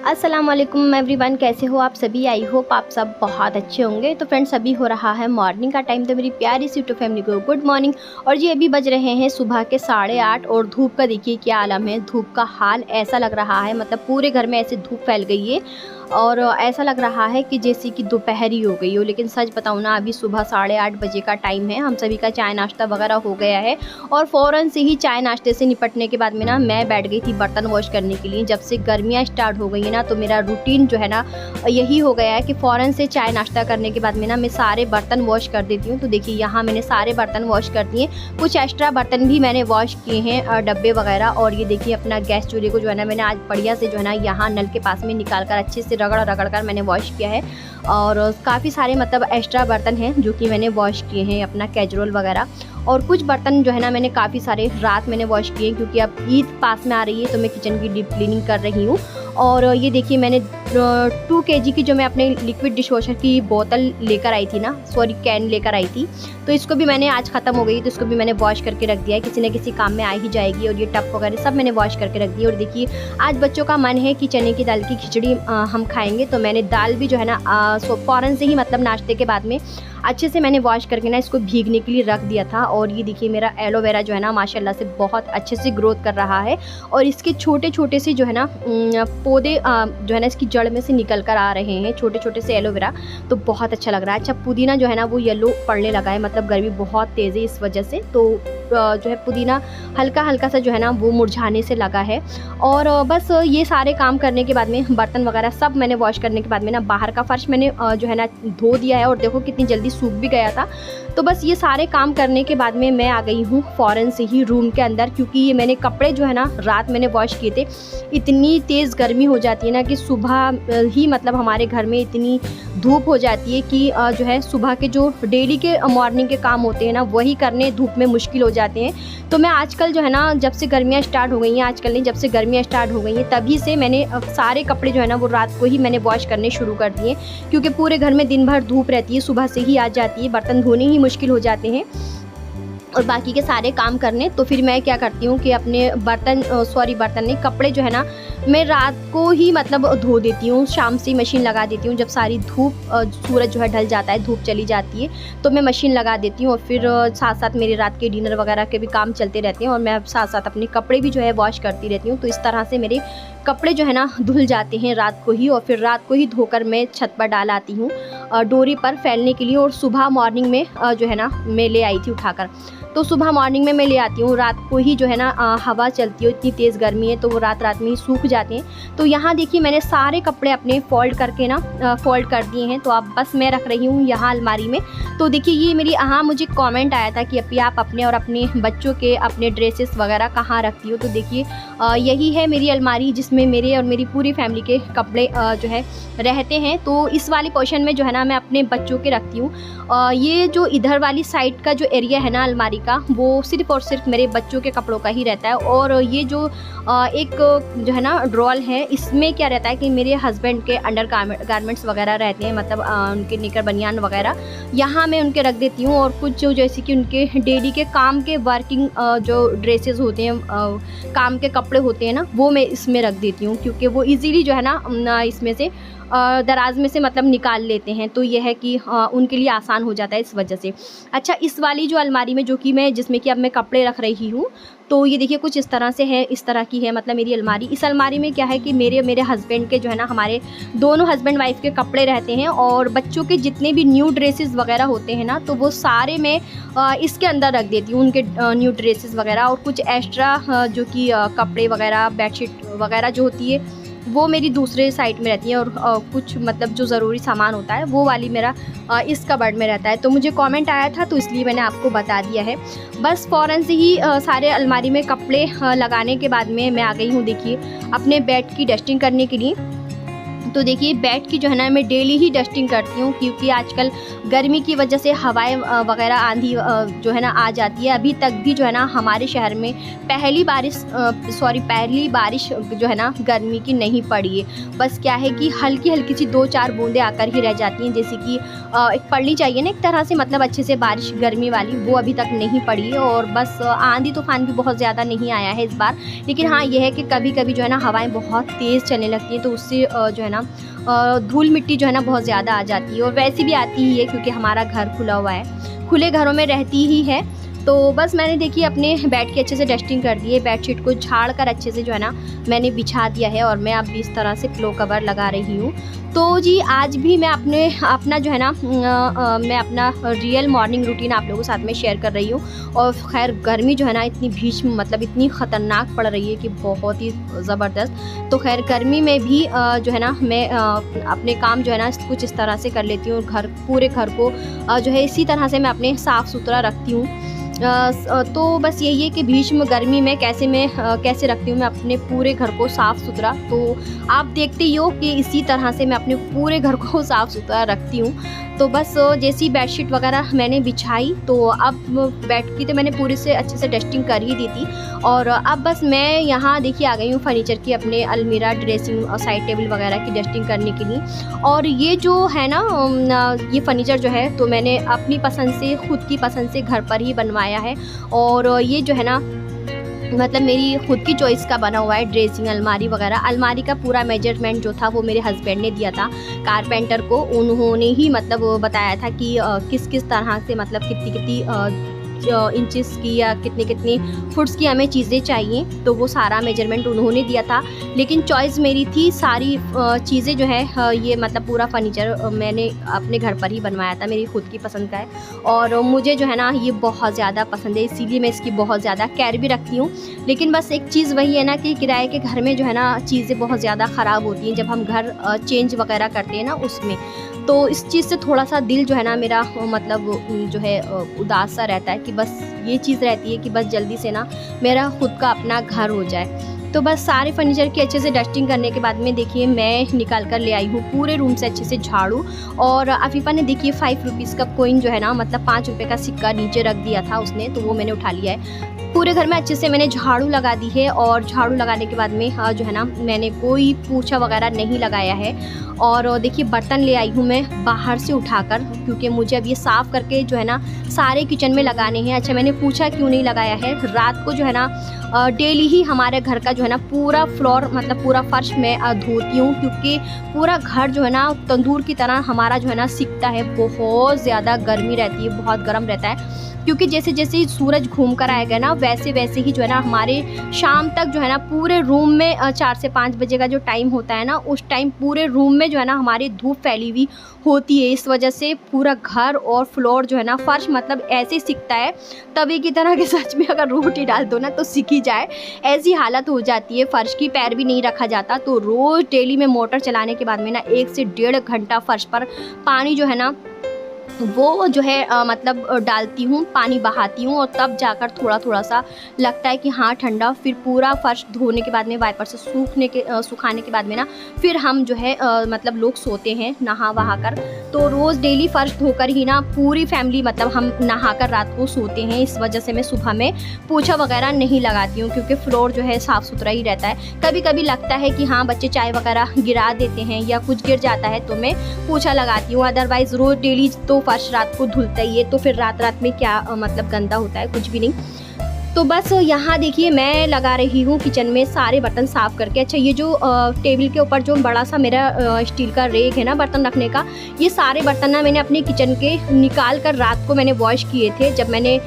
अस्सलाम वालेकुम एवरीवन, कैसे हो आप सभी। आई होप आप सब बहुत अच्छे होंगे। तो फ्रेंड्स, अभी हो रहा है मॉर्निंग का टाइम, तो मेरी प्यारी सी यूट्यूब फैमिली को गुड मॉर्निंग। और जी अभी बज रहे हैं सुबह के 8:30 और धूप का देखिए क्या आलम है। धूप का हाल ऐसा लग रहा है, मतलब पूरे घर में ऐसे धूप फैल गई है और ऐसा लग रहा है कि जैसे कि दोपहरी हो गई हो। लेकिन सच बताऊँ ना, अभी सुबह 8:30 बजे का टाइम है। हम सभी का चाय नाश्ता वगैरह हो गया है और फ़ौरन से ही चाय नाश्ते से निपटने के बाद में ना मैं बैठ गई थी बर्तन वॉश करने के लिए। जब से गर्मियाँ स्टार्ट हो गई है ना, तो मेरा रूटीन जो है ना यही हो गया है कि फ़ौरन से चाय नाश्ता करने के बाद में ना मैं सारे बर्तन वॉश कर देती हूँ। तो देखिए यहाँ मैंने सारे बर्तन वॉश कर दिए, कुछ एक्स्ट्रा बर्तन भी मैंने वॉश किए हैं, डब्बे वगैरह। और ये देखिए अपना गैस चूल्हे को जो है ना मैंने आज बढ़िया से जो है ना यहाँ नल के पास में निकाल कर अच्छे से रगड़ कर मैंने वॉश किया है। और काफ़ी सारे मतलब एक्स्ट्रा बर्तन हैं जो कि मैंने वॉश किए हैं, अपना कैजरोल वगैरह। और कुछ बर्तन जो है ना मैंने काफ़ी सारे रात मैंने वॉश किए, क्योंकि अब ईद पास में आ रही है तो मैं किचन की डीप क्लीनिंग कर रही हूँ। और ये देखिए मैंने 2 kg की जो मैं अपने लिक्विड डिशवॉशर की बोतल लेकर आई थी ना, सॉरी कैन लेकर आई थी, तो इसको भी मैंने आज ख़त्म हो गई तो इसको भी मैंने वॉश करके रख दिया है। किसी न किसी काम में आ ही जाएगी। और ये टप वगैरह सब मैंने वॉश करके रख दिया। और देखिए आज बच्चों का मन है कि चने की दाल की खिचड़ी हम खाएंगे, तो मैंने दाल भी जो है ना फ़ौरन से ही मतलब नाश्ते के बाद में अच्छे से मैंने वॉश करके ना इसको भीगने के लिए रख दिया था। और ये देखिए मेरा एलोवेरा जो है ना माशाल्लाह से बहुत अच्छे से ग्रोथ कर रहा है और इसके छोटे छोटे से जो है ना पौधे जो है ना इसकी जड़ में से निकल कर आ रहे हैं, छोटे छोटे से एलोवेरा। तो बहुत अच्छा लग रहा है। अच्छा, पुदीना जो है ना वो येलो पड़ने लगा है, मतलब गर्मी बहुत तेज़ है इस वजह से, तो जो है पुदीना हल्का हल्का सा जो है ना वो मुरझाने से लगा है। और बस ये सारे काम करने के बाद में बर्तन वगैरह सब मैंने वॉश करने के बाद में ना बाहर का फर्श मैंने जो है ना धो दिया है। और देखो कितनी जल्दी सूख भी गया था। तो बस ये सारे काम करने के बाद में मैं आ गई हूँ फ़ौरन से ही रूम के अंदर, क्योंकि ये मैंने कपड़े जो है ना रात मैंने वॉश किए थे। इतनी तेज़ गर्मी हो जाती है ना कि सुबह ही मतलब हमारे घर में इतनी धूप हो जाती है कि जो है सुबह के जो डेली के मॉर्निंग के काम होते हैं ना वही करने धूप में मुश्किल हो जाते हैं। तो मैं आजकल जो है ना जब से गर्मियाँ स्टार्ट हो गई हैं, आजकल नहीं जब से गर्मियाँ स्टार्ट हो गई हैं तभी से मैंने सारे कपड़े जो है ना वो रात को ही मैंने वॉश करने शुरू कर दिए, क्योंकि पूरे घर में दिन भर धूप रहती है, सुबह से ही आ जाती है, बर्तन धोने ही मुश्किल हो जाते हैं और बाकी के सारे काम करने। तो फिर मैं क्या करती हूँ कि अपने बर्तन नहीं, कपड़े जो है ना मैं रात को ही मतलब धो देती हूँ। शाम से मशीन लगा देती हूँ, जब सारी धूप सूरज जो है ढल जाता है, धूप चली जाती है तो मैं मशीन लगा देती हूँ। और फिर साथ साथ मेरे रात के डिनर वगैरह के भी काम चलते रहते हैं और मैं साथ साथ अपने कपड़े भी जो है वॉश करती रहती हूँ। तो इस तरह से मेरे कपड़े जो है ना धुल जाते हैं रात को ही। और फिर रात को ही धोकर मैं छत पर डाल आती हूँ डोरी पर फैलने के लिए। और सुबह मॉर्निंग में जो है ना मैं ले आई थी उठाकर, तो सुबह मॉर्निंग में मैं ले आती हूँ। रात को ही जो है ना हवा चलती है, इतनी तेज़ गर्मी है तो वो रात में ही सूख जाते हैं। तो यहाँ देखिए मैंने सारे कपड़े अपने फोल्ड करके ना फोल्ड कर दिए हैं। तो अब बस मैं रख रही हूँ यहाँ अलमारी में। तो देखिए ये मेरी मुझे कमेंट आया था कि अपनी आप अपने और अपने बच्चों के अपने ड्रेसेस वगैरह कहाँ रखती हो। तो देखिए यही है मेरी अलमारी जिसमें मेरे और मेरी पूरी फैमिली के कपड़े जो है रहते हैं। तो इस वाली पोर्शन में जो है ना मैं अपने बच्चों के रखती हूँ। ये जो इधर वाली साइड का जो एरिया है ना अलमारी का, वो सिर्फ़ और सिर्फ मेरे बच्चों के कपड़ों का ही रहता है। और ये जो एक जो है ना ड्रॉल है, इसमें क्या रहता है कि मेरे हस्बैंड के अंडर गारमेंट्स वगैरह रहते हैं, मतलब उनके निकर बनियान वगैरह यहाँ मैं उनके रख देती हूँ। और कुछ जो जैसे कि उनके डेली के काम के वर्किंग जो ड्रेसेस होते हैं, काम के कपड़े होते हैं ना, वो मैं इसमें रख देती हूँ, क्योंकि वो इजीली जो है ना इसमें से दराज में से मतलब निकाल लेते हैं। तो यह है कि उनके लिए आसान हो जाता है इस वजह से। अच्छा, इस वाली जो अलमारी में जो कि मैं जिसमें कि अब मैं कपड़े रख रही हूँ, तो ये देखिए कुछ इस तरह से है, इस तरह की है मतलब मेरी अलमारी। इस अलमारी में क्या है कि मेरे हस्बैंड के जो है ना, हमारे दोनों हस्बैंड वाइफ के कपड़े रहते हैं और बच्चों के जितने भी न्यू ड्रेसेस वगैरह होते हैं ना, तो वो सारे मैं इसके अंदर रख देती हूँ, उनके न्यू ड्रेसेस वगैरह। और कुछ एक्स्ट्रा जो कि कपड़े वगैरह बेडशीट वगैरह जो होती है वो मेरी दूसरे साइड में रहती है। और कुछ मतलब जो ज़रूरी सामान होता है वो वाली मेरा इस कबर्ड में रहता है। तो मुझे कमेंट आया था तो इसलिए मैंने आपको बता दिया है। बस फ़ौरन से ही सारे अलमारी में कपड़े लगाने के बाद में मैं आ गई हूँ देखिए अपने बेड की डस्टिंग करने के लिए। तो देखिए बेड की जो है ना मैं डेली ही डस्टिंग करती हूँ, क्योंकि आजकल गर्मी की वजह से हवाएं वगैरह आंधी जो है ना आ जाती है। अभी तक भी जो है ना हमारे शहर में पहली बारिश जो है ना गर्मी की नहीं पड़ी है। बस क्या है कि हल्की हल्की सी 2-4 बूंदें आकर ही रह जाती हैं, जैसे कि एक पड़नी चाहिए ना एक तरह से, मतलब अच्छे से बारिश गर्मी वाली, वो अभी तक नहीं पड़ी है। और बस आंधी तूफान भी बहुत ज़्यादा नहीं आया है इस बार। लेकिन हाँ ये है कि कभी कभी जो है ना हवाएं बहुत तेज़ चलने लगती हैं, तो उससे जो है ना धूल मिट्टी जो है ना बहुत ज़्यादा आ जाती है। और वैसे भी आती ही है क्योंकि हमारा घर खुला हुआ है, खुले घरों में रहती ही है। तो बस मैंने देखिए अपने बेड की अच्छे से डस्टिंग कर दी है, बेडशीट को झाड़ कर अच्छे से जो है ना मैंने बिछा दिया है, और मैं अब भी इस तरह से पिलो कवर लगा रही हूँ। तो जी आज भी मैं अपना जो है ना मैं अपना रियल मॉर्निंग रूटीन आप लोगों के साथ में शेयर कर रही हूँ। और खैर गर्मी जो है ना इतनी भीषण मतलब इतनी ख़तरनाक पड़ रही है कि बहुत ही ज़बरदस्त। तो खैर गर्मी में भी जो है ना मैं अपने काम जो है ना कुछ इस तरह से कर लेती हूँ। पूरे घर को जो है इसी तरह से मैं अपने साफ़ सुथरा रखती हूँ। तो बस यही है कि भीष्म गर्मी में कैसे रखती हूँ मैं अपने पूरे घर को साफ़ सुथरा। तो आप देखते ही हो कि इसी तरह से मैं अपने पूरे घर को साफ़ सुथरा रखती हूँ। तो बस जैसी बेडशीट वगैरह मैंने बिछाई, तो अब बेड की तो मैंने पूरी से अच्छे से डस्टिंग कर ही दी थी। और अब बस मैं यहाँ देखिए आ गई हूँ फर्नीचर की, अपने अलमीरा, ड्रेसिंग और साइड टेबल वगैरह की डस्टिंग करने के लिए। और ये जो है ना ये फर्नीचर जो है तो मैंने अपनी पसंद से, खुद की पसंद से घर पर ही बनवाया है। और ये जो है ना मतलब मेरी खुद की चॉइस का बना हुआ है। ड्रेसिंग, अलमारी वगैरह, अलमारी का पूरा मेजरमेंट जो था वो मेरे हस्बैंड ने दिया था कारपेंटर को। उन्होंने ही मतलब वो बताया था कि किस किस तरह से मतलब कितनी कितनी इंचेस की या कितनी कितनी फुट्स की हमें चीज़ें चाहिए, तो वो सारा मेजरमेंट उन्होंने दिया था। लेकिन चॉइस मेरी थी, सारी चीज़ें जो है ये मतलब पूरा फर्नीचर मैंने अपने घर पर ही बनवाया था, मेरी खुद की पसंद का है। और मुझे जो है ना ये बहुत ज़्यादा पसंद है, इसीलिए मैं इसकी बहुत ज़्यादा केयर भी रखती हूँ। लेकिन बस एक चीज़ वही है ना कि किराए के घर में जो है ना चीज़ें बहुत ज़्यादा ख़राब होती हैं जब हम घर चेंज वगैरह करते हैं ना उसमें। तो इस चीज़ से थोड़ा सा दिल जो है ना मेरा मतलब जो है उदास सा रहता है कि बस ये चीज़ रहती है कि बस जल्दी से ना मेरा खुद का अपना घर हो जाए। तो बस सारे फर्नीचर की अच्छे से डस्टिंग करने के बाद में देखिए मैं निकाल कर ले आई हूँ पूरे रूम से अच्छे से झाड़ू। और अफीफ़ा ने देखिए 5 रुपीज़ का कॉइन जो है ना मतलब 5 रुपये का सिक्का नीचे रख दिया था उसने, तो वो मैंने उठा लिया है। पूरे घर में अच्छे से मैंने झाड़ू लगा दी है। और झाड़ू लगाने के बाद में जो है ना मैंने कोई पोछा वगैरह नहीं लगाया है। और देखिए बर्तन ले आई हूँ मैं बाहर से उठाकर, क्योंकि मुझे अब ये साफ़ करके जो है ना सारे किचन में लगाने हैं। अच्छा मैंने पूछा क्यों नहीं लगाया है, रात को जो है ना डेली ही हमारे घर का जो है ना पूरा फ्लोर मतलब पूरा फर्श मैं धोती हूँ, क्योंकि पूरा घर जो है ना तंदूर की तरह हमारा जो है ना सिकता है। बहुत ज़्यादा गर्मी रहती है, बहुत गर्म रहता है, क्योंकि जैसे जैसे सूरज घूम कर आएगा ना वैसे वैसे ही जो है ना हमारे शाम तक जो है ना पूरे रूम में 4 से 5 बजे का जो टाइम होता है ना उस टाइम पूरे रूम में जो है ना हमारी धूप फैली हुई होती है। इस वजह से पूरा घर और फ्लोर जो है ना फर्श मतलब ऐसे सिकता है, तवे की तरह के सच में अगर रोटी डाल दो ना तो सिकी जाए, ऐसी हालत हो जाती है। फर्श की पैर भी नहीं रखा जाता। तो रोज़ डेली में मोटर चलाने के बाद में ना 1 से 1.5 घंटा फर्श पर पानी जो है ना वो जो है मतलब डालती हूँ, पानी बहाती हूँ, और तब जाकर थोड़ा थोड़ा सा लगता है कि हाँ ठंडा। फिर पूरा फर्श धोने के बाद में वाइपर से सुखाने के बाद में ना फिर हम जो है मतलब लोग सोते हैं नहा वहा कर। तो रोज़ डेली फर्श धोकर ही ना पूरी फैमिली मतलब हम नहा कर रात को सोते हैं। इस वजह से मैं सुबह में पोछा वगैरह नहीं लगाती हूँ, क्योंकि फ्लोर जो है साफ़ सुथरा ही रहता है। कभी कभी लगता है कि हाँ बच्चे चाय वगैरह गिरा देते हैं या कुछ गिर जाता है तो मैं पोछा लगाती हूँ। अदरवाइज़ रोज़ डेली तो फर्श रात को धुलता ही है, तो फिर रात में क्या मतलब गंदा होता है, कुछ भी नहीं। तो बस यहाँ देखिए मैं लगा रही हूँ किचन में सारे बर्तन साफ़ करके। अच्छा ये जो टेबल के ऊपर जो बड़ा सा मेरा स्टील का रेक है ना बर्तन रखने का, ये सारे बर्तन ना मैंने अपने किचन के निकाल कर रात को मैंने वॉश किए थे। जब मैंने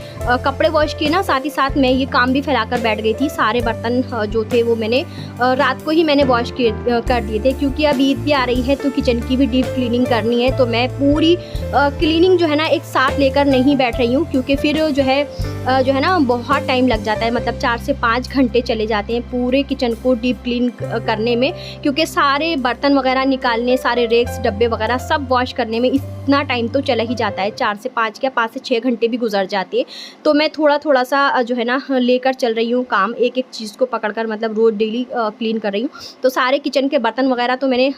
कपड़े वॉश किए ना साथ ही साथ मैं ये काम भी फैलाकर बैठ गई थी। सारे बर्तन जो थे वो मैंने रात को ही मैंने वॉश कर दिए थे, क्योंकि अब ईद भी आ रही है तो किचन की भी डीप क्लीनिंग करनी है। तो मैं पूरी क्लीनिंग जो है ना एक साथ लेकर नहीं बैठ रही हूँ, क्योंकि फिर जो है ना बहुत टाइम लग जाता है, मतलब 4 से 5 घंटे चले जाते हैं पूरे किचन को डीप क्लीन करने में, क्योंकि सारे बर्तन वगैरह निकालने, सारे रेक्स डब्बे वगैरह सब वॉश करने में इतना टाइम तो चला ही जाता है। 4 से 5 क्या 5 से 6 घंटे भी गुजर जाते हैं। तो मैं थोड़ा सा जो है ना लेकर चल रही हूँ काम, एक एक चीज़ को पकड़कर, मतलब रोज़ डेली क्लीन कर रही हूँ। तो सारे किचन के बर्तन वगैरह तो मैंने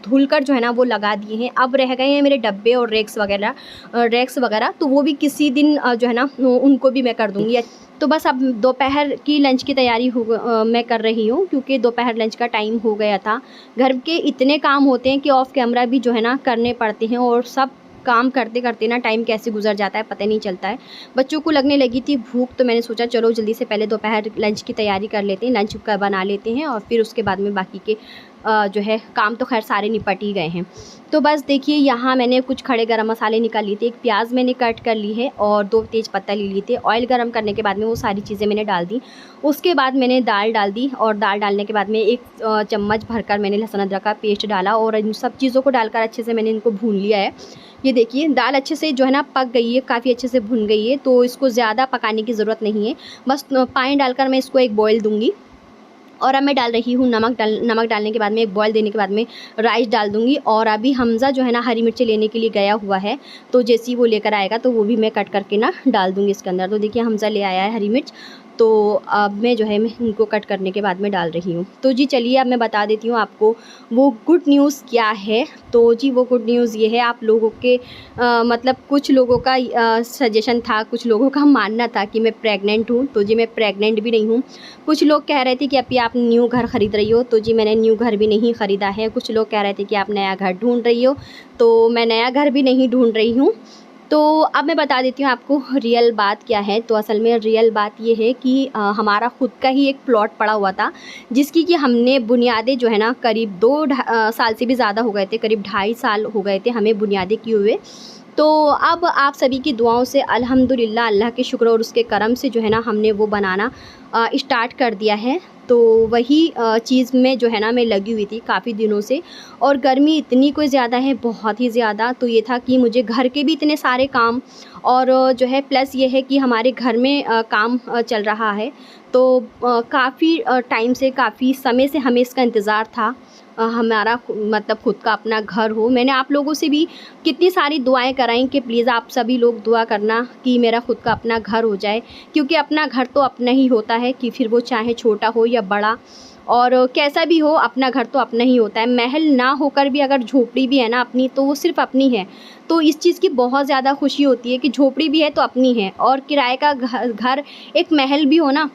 धुलकर जो है ना वो लगा दिए हैं। अब रह गए हैं मेरे डब्बे और रेक्स वगैरह, तो वो भी किसी दिन जो है ना उनको भी मैं कर दूँगी। तो बस अब दोपहर की लंच की तैयारी मैं कर रही हूँ, क्योंकि दोपहर लंच का टाइम हो गया था। घर के इतने काम होते हैं कि ऑफ कैमरा भी जो है ना करने पड़ते हैं, और सब काम करते करते ना टाइम कैसे गुजर जाता है पता नहीं चलता है। बच्चों को लगने लगी थी भूख, तो मैंने सोचा चलो जल्दी से पहले दोपहर लंच की तैयारी कर लेते हैं, लंच का बना लेते हैं, और फिर उसके बाद में बाकी के जो है काम तो खैर सारे निपट ही गए हैं। तो बस देखिए यहाँ मैंने कुछ खड़े गरम मसाले निकाल लिए थे, एक प्याज मैंने कट कर ली है और 2 तेज पत्ता ले लिए थे। ऑयल गरम करने के बाद में वो सारी चीज़ें मैंने डाल दी। उसके बाद मैंने दाल डाल दी, और दाल डालने के बाद में 1 चम्मच भरकर मैंने लहसुन अदरक का पेस्ट डाला, और इन सब चीज़ों को डालकर अच्छे से मैंने इनको भून लिया है। ये देखिए दाल अच्छे से जो है ना पक गई है, काफ़ी अच्छे से भुन गई है, तो इसको ज़्यादा पकाने की ज़रूरत नहीं है। बस पानी डालकर मैं इसको एक बॉयल दूँगी। और अब मैं डाल रही हूँ नमक डालने के बाद में एक बॉयल देने के बाद में राइस डाल दूँगी। और अभी हमज़ा जो है ना हरी मिर्ची लेने के लिए गया हुआ है, तो जैसे ही वो लेकर आएगा तो वो भी मैं कट करके ना डाल दूँगी इसके अंदर। तो देखिए हमज़ा ले आया है हरी मिर्च, तो अब मैं जो है मैं इनको कट करने के बाद में डाल रही हूँ। तो जी चलिए अब मैं बता देती हूँ आपको वो गुड न्यूज़ क्या है। तो जी वो गुड न्यूज़ ये है, आप लोगों के मतलब कुछ लोगों का सजेशन था, कुछ लोगों का मानना था कि मैं प्रेग्नेंट हूँ। तो जी मैं प्रेग्नेंट भी नहीं हूँ। कुछ लोग कह रहे थे कि अभी आप न्यू घर ख़रीद रही हो, तो जी मैंने न्यू घर भी नहीं ख़रीदा है। कुछ लोग कह रहे थे कि आप नया घर ढूंढ रही हो, तो मैं नया घर भी नहीं ढूंढ रही हूँ। तो अब मैं बता देती हूँ आपको रियल बात क्या है। तो असल में रियल बात ये है कि हमारा ख़ुद का ही एक प्लॉट पड़ा हुआ था, जिसकी कि हमने बुनियादें जो है ना करीब 2 साल से भी ज़्यादा हो गए थे, करीब 2.5 साल हो गए थे हमें बुनियादें किए हुए। तो अब आप सभी की दुआओं से अल्हम्दुलिल्लाह, अल्लाह के शुक्र और उसके करम से जो है ना हमने वो बनाना स्टार्ट कर दिया है। तो वही चीज़ में जो है ना मैं लगी हुई थी काफ़ी दिनों से, और गर्मी इतनी कोई ज़्यादा है, बहुत ही ज़्यादा। तो ये था कि मुझे घर के भी इतने सारे काम, और जो है प्लस ये है कि हमारे घर में काम चल रहा है। तो काफ़ी टाइम से, काफ़ी समय से हमें इसका इंतज़ार था, हमारा मतलब खुद का अपना घर हो। मैंने आप लोगों से भी कितनी सारी दुआएं कराई कि प्लीज़ आप सभी लोग दुआ करना कि मेरा खुद का अपना घर हो जाए, क्योंकि अपना घर तो अपना ही होता है, कि फिर वो चाहे छोटा हो या बड़ा, और कैसा भी हो अपना घर तो अपना ही होता है। महल ना होकर भी अगर झोपड़ी भी है ना अपनी, तो वो सिर्फ़ अपनी है। तो इस चीज़ की बहुत ज़्यादा खुशी होती है कि झोपड़ी भी है तो अपनी है, और किराए का घर एक महल भी हो ना,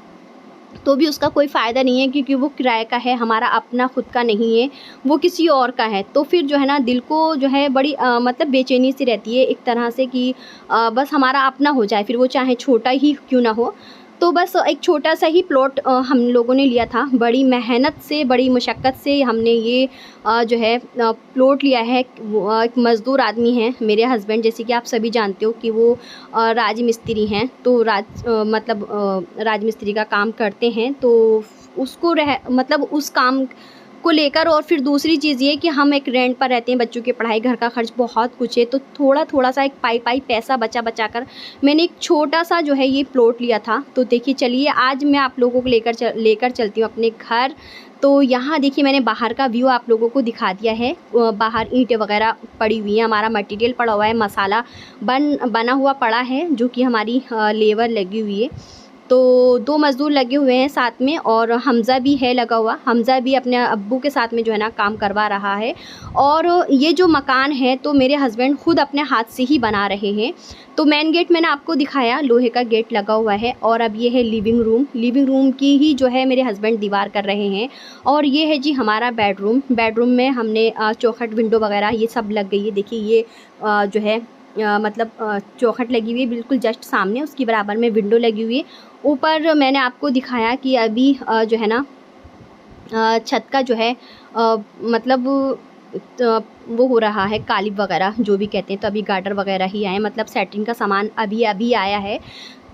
तो भी उसका कोई फ़ायदा नहीं है, क्योंकि वो किराए का है, हमारा अपना खुद का नहीं है, वो किसी और का है। तो फिर जो है ना दिल को जो है बड़ी मतलब बेचैनी सी रहती है एक तरह से, कि बस हमारा अपना हो जाए, फिर वो चाहे छोटा ही क्यों ना हो। तो बस एक छोटा सा ही प्लॉट हम लोगों ने लिया था, बड़ी मेहनत से, बड़ी मुशक्क़त से हमने ये जो है प्लॉट लिया है। एक मज़दूर आदमी हैं मेरे हस्बैंड, जैसे कि आप सभी जानते हो कि वो राजमिस्त्री हैं। तो मतलब राजमिस्त्री का काम करते हैं, तो उसको मतलब उस काम को लेकर, और फिर दूसरी चीज़ ये कि हम एक रेंट पर रहते हैं, बच्चों की पढ़ाई, घर का खर्च बहुत कुछ है। तो थोड़ा सा एक पाई पैसा बचा कर मैंने एक छोटा सा जो है ये प्लॉट लिया था। तो देखिए चलिए आज मैं आप लोगों को लेकर चलती हूँ अपने घर। तो यहाँ देखिए मैंने बाहर का व्यू आप लोगों को दिखा दिया है। बाहर ईंटें वगैरह पड़ी हुई हैं, हमारा मटेरियल पड़ा हुआ है, मसाला बना हुआ पड़ा है, जो कि हमारी लेबर लगी हुई है। तो 2 मज़दूर लगे हुए हैं साथ में, और हमज़ा भी है लगा हुआ। हमज़ा भी अपने अब्बू के साथ में जो है ना काम करवा रहा है। और ये जो मकान है तो मेरे हस्बैंड ख़ुद अपने हाथ से ही बना रहे हैं। तो मेन गेट मैंने आपको दिखाया, लोहे का गेट लगा हुआ है। और अब ये है लिविंग रूम की ही जो है मेरे हस्बैंड दीवार कर रहे हैं। और ये है जी हमारा बेडरूम में हमने चौखट, विंडो वगैरह ये सब लग गई है। देखिए ये जो है मतलब चौखट लगी हुई है बिल्कुल जस्ट सामने, उसकी बराबर में विंडो लगी हुई है। ऊपर मैंने आपको दिखाया कि अभी जो है ना छत का जो है मतलब वो हो रहा है, कालिब वगैरह जो भी कहते हैं। तो अभी गार्डर वगैरह ही आए, मतलब सेटिंग का सामान अभी आया है।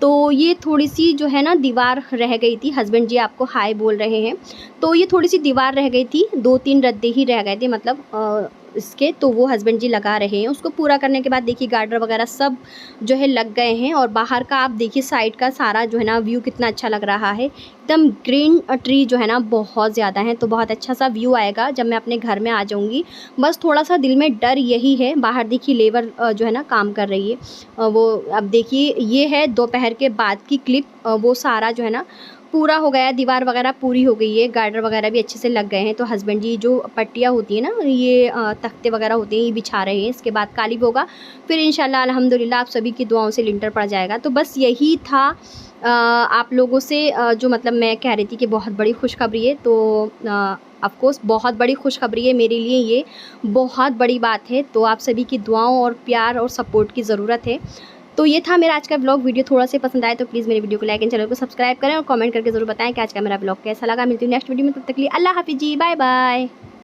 तो ये थोड़ी-सी जो है ना दीवार रह गई थी, हस्बैंड जी आपको हाय बोल रहे हैं। तो ये थोड़ी-सी दीवार रह गई थी, 2-3 रद्दे ही रह गए थे मतलब इसके, तो वो हस्बैंड जी लगा रहे हैं। उसको पूरा करने के बाद देखिए गार्डर वगैरह सब जो है लग गए हैं और बाहर का आप देखिए साइड का सारा जो है ना व्यू कितना अच्छा लग रहा है। एकदम ग्रीन ट्री जो है ना बहुत ज़्यादा है, तो बहुत अच्छा सा व्यू आएगा जब मैं अपने घर में आ जाऊँगी। बस थोड़ा-सा दिल में डर यही है, बाहर देखिए लेबर जो है ना काम कर रही है। वो अब देखिए ये है दोपहर के बाद की क्लिप, वो सारा जो है ना पूरा हो गया है, दीवार वगैरह पूरी हो गई है, गार्डर वगैरह भी अच्छे से लग गए हैं। तो हस्बैंड जी जो पट्टियाँ होती हैं ना, ये तख्ते वगैरह होते हैं, ये बिछा रहे हैं। इसके बाद कालिब होगा, फिर इंशाल्लाह अल्हम्दुलिल्लाह आप सभी की दुआओं से लिंटर पड़ जाएगा। तो बस यही था आप लोगों से जो मतलब मैं कह रही थी कि बहुत बड़ी खुशखबरी है। तो ऑफ़ कोर्स बहुत बड़ी खुशखबरी है मेरे लिए, ये बहुत बड़ी बात है। तो आप सभी की दुआओं और प्यार और सपोर्ट की ज़रूरत है। तो ये था मेरा आज का व्लॉग। वीडियो थोड़ा सा पसंद आए तो प्लीज़ मेरे वीडियो को लाइक एंड चैनल को सब्सक्राइब करें और कमेंट करके ज़रूर बताएं कि आज का मेरा व्लॉग कैसा लगा। मिलती हूँ नेक्स्ट वीडियो में, तब तक के लिए अल्लाह हाफ़िज़ जी, बाय बाय।